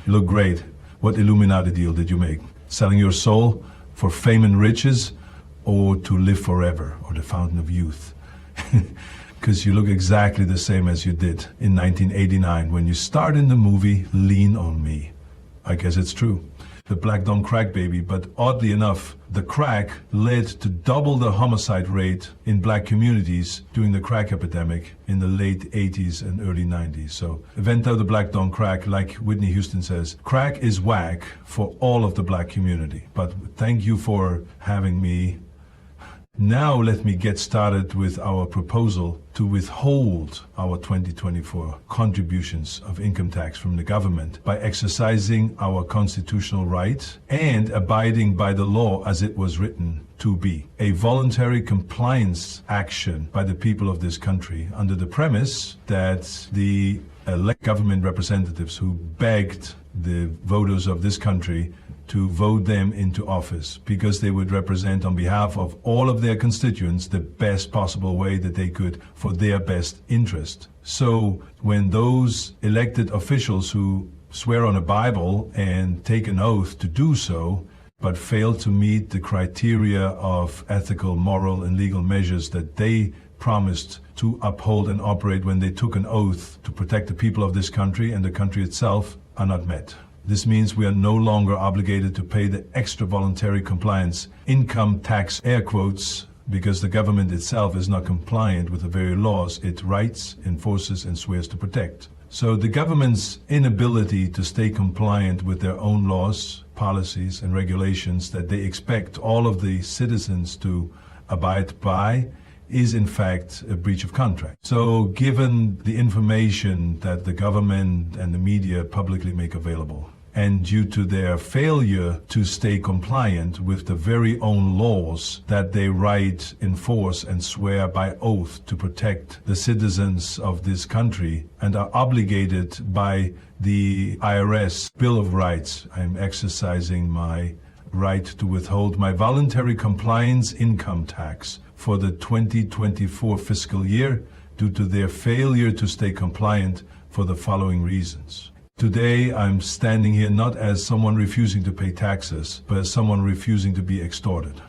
look great. What Illuminati deal did you make? Selling your soul for fame and riches, or to live forever, or the fountain of youth? Because you look exactly the same as you did in 1989 when you starred in the movie Lean on Me. I guess it's true. The black don't crack, baby, but oddly enough, the crack led to double the homicide rate in black communities during the crack epidemic in the late 80s and early 90s. So, evento the black don't crack, like Whitney Houston says, crack is whack for all of the black community. But thank you for having me. Now let me get started with our proposal to withhold our 2024 contributions of income tax from the government by exercising our constitutional right and abiding by the law as it was written to be. A voluntary compliance action by the people of this country under the premise that the elect government representatives who begged the voters of this country to vote them into office because they would represent on behalf of all of their constituents the best possible way that they could for their best interest. So when those elected officials who swear on a Bible and take an oath to do so, but fail to meet the criteria of ethical, moral, and legal measures that they promised to uphold and operate when they took an oath to protect the people of this country and the country itself, are not met. This means we are no longer obligated to pay the extra voluntary compliance income tax, air quotes, because the government itself is not compliant with the very laws it writes, enforces, and swears to protect. So the government's inability to stay compliant with their own laws, policies, and regulations that they expect all of the citizens to abide by is in fact a breach of contract. So given the information that the government and the media publicly make available, and due to their failure to stay compliant with the very own laws that they write, enforce, and swear by oath to protect the citizens of this country and are obligated by the IRS Bill of Rights, I'm exercising my right to withhold my voluntary compliance income tax for the 2024 fiscal year due to their failure to stay compliant for the following reasons. Today, I'm standing here not as someone refusing to pay taxes, but as someone refusing to be extorted.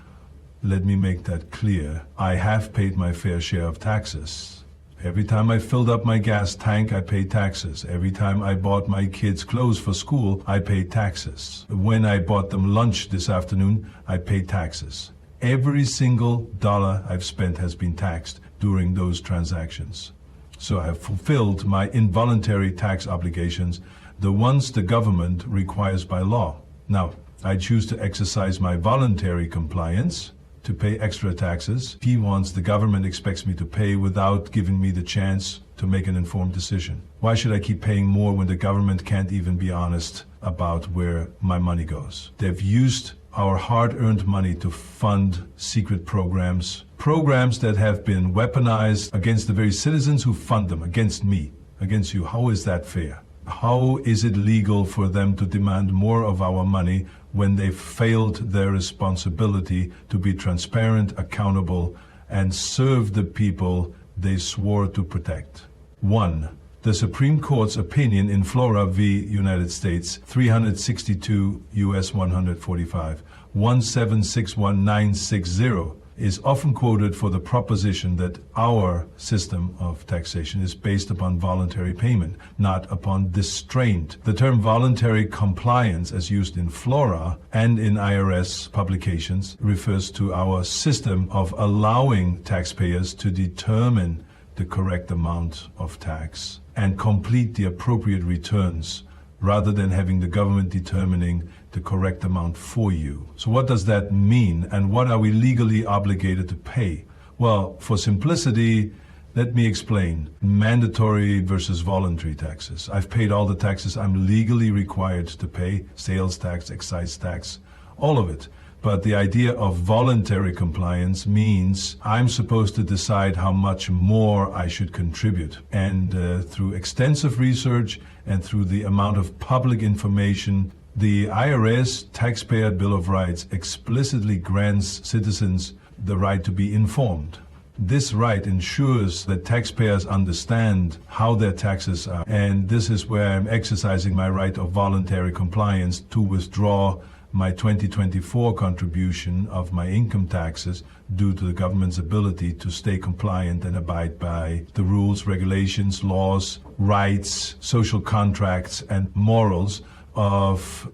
Let me make that clear. I have paid my fair share of taxes. Every time I filled up my gas tank, I paid taxes. Every time I bought my kids clothes for school, I paid taxes. When I bought them lunch this afternoon, I paid taxes. Every single dollar I've spent has been taxed during those transactions. So I have fulfilled my involuntary tax obligations, the ones the government requires by law. Now, I choose to exercise my voluntary compliance to pay extra taxes. He wants, the government expects me to pay without giving me the chance to make an informed decision. Why should I keep paying more when the government can't even be honest about where my money goes? They've used our hard-earned money to fund secret programs that have been weaponized against the very citizens who fund them, against me, against you. How is that fair? How is it legal for them to demand more of our money when they failed their responsibility to be transparent, accountable, and serve the people they swore to protect? 1. The Supreme Court's opinion in Flora v. United States, 362 U.S. 145, 1761960, is often quoted for the proposition that our system of taxation is based upon voluntary payment, not upon distraint. The term voluntary compliance, as used in Flora and in IRS publications, refers to our system of allowing taxpayers to determine the correct amount of tax and complete the appropriate returns rather than having the government determining the correct amount for you. So what does that mean, and what are we legally obligated to pay? Well, for simplicity, let me explain. Mandatory versus voluntary taxes. I've paid all the taxes I'm legally required to pay, sales tax, excise tax, all of it. But the idea of voluntary compliance means I'm supposed to decide how much more I should contribute. And through extensive research and through the amount of public information, the IRS Taxpayer Bill of Rights explicitly grants citizens the right to be informed. This right ensures that taxpayers understand how their taxes are, and this is where I'm exercising my right of voluntary compliance to withdraw my 2024 contribution of my income taxes due to the government's ability to stay compliant and abide by the rules, regulations, laws, rights, social contracts, and morals of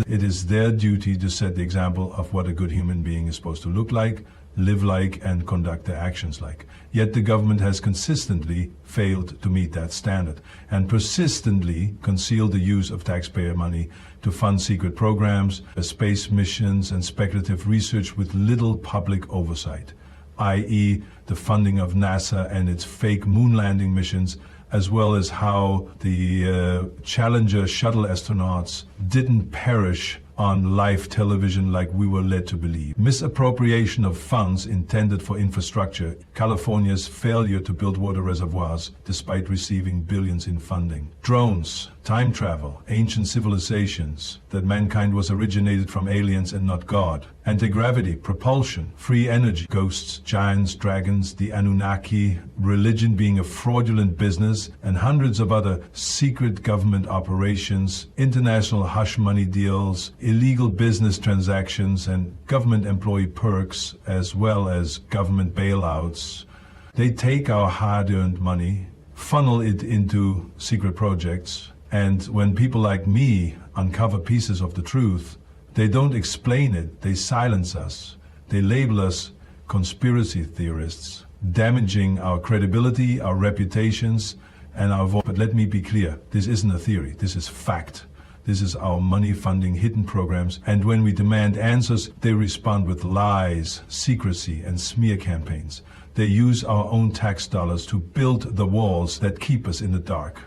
it is their duty to set the example of what a good human being is supposed to look like, live like, and conduct their actions like. Yet the government has consistently failed to meet that standard and persistently concealed the use of taxpayer money to fund secret programs, space missions, and speculative research with little public oversight, i.e. the funding of NASA and its fake moon landing missions, as well as how the Challenger shuttle astronauts didn't perish on live television like we were led to believe. Misappropriation of funds intended for infrastructure, California's failure to build water reservoirs despite receiving billions in funding. Drones, time travel, ancient civilizations, that mankind was originated from aliens and not God. Anti-gravity, propulsion, free energy, ghosts, giants, dragons, the Anunnaki, religion being a fraudulent business, and hundreds of other secret government operations, international hush money deals, illegal business transactions, and government employee perks, as well as government bailouts. They take our hard-earned money, funnel it into secret projects, and when people like me uncover pieces of the truth, they don't explain it, they silence us. They label us conspiracy theorists, damaging our credibility, our reputations, and our voice. But let me be clear, this isn't a theory, this is fact. This is our money funding hidden programs, and when we demand answers, they respond with lies, secrecy, and smear campaigns. They use our own tax dollars to build the walls that keep us in the dark.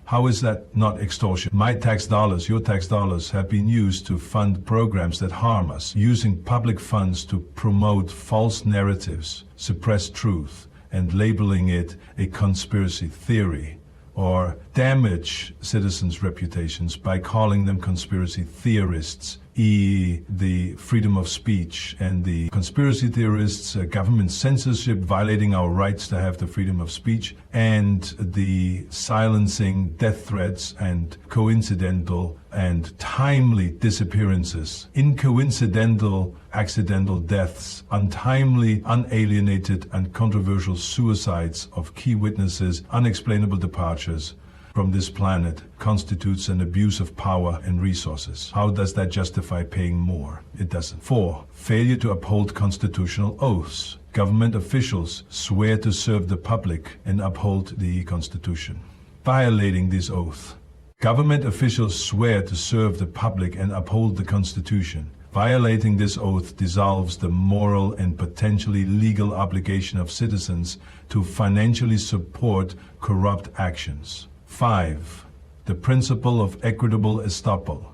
How is that not extortion? My tax dollars, your tax dollars, have been used to fund programs that harm us, using public funds to promote false narratives, suppress truth, and labeling it a conspiracy theory, or damage citizens' reputations by calling them conspiracy theorists, the freedom of speech, and the conspiracy theorists, government censorship violating our rights to have the freedom of speech, and the silencing death threats and coincidental and timely disappearances, incoincidental accidental deaths, untimely, unalienated, and controversial suicides of key witnesses, unexplainable departures from this planet constitutes an abuse of power and resources. How does that justify paying more? It doesn't. 4. Failure to uphold constitutional oaths. Government officials swear to serve the public and uphold the Constitution. Violating this oath. Government officials swear to serve the public and uphold the Constitution. Violating this oath dissolves the moral and potentially legal obligation of citizens to financially support corrupt actions. 5. The principle of equitable estoppel.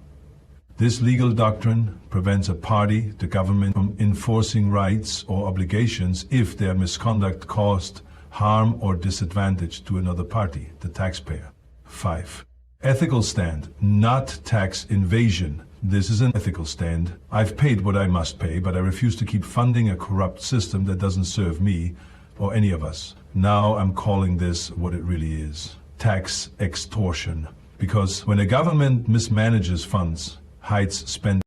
This legal doctrine prevents a party, the government, from enforcing rights or obligations if their misconduct caused harm or disadvantage to another party, the taxpayer. 5. Ethical stand, not tax invasion. This is an ethical stand. I've paid what I must pay, but I refuse to keep funding a corrupt system that doesn't serve me or any of us. Now I'm calling this what it really is. Tax extortion. Because when a government mismanages funds, hides spending,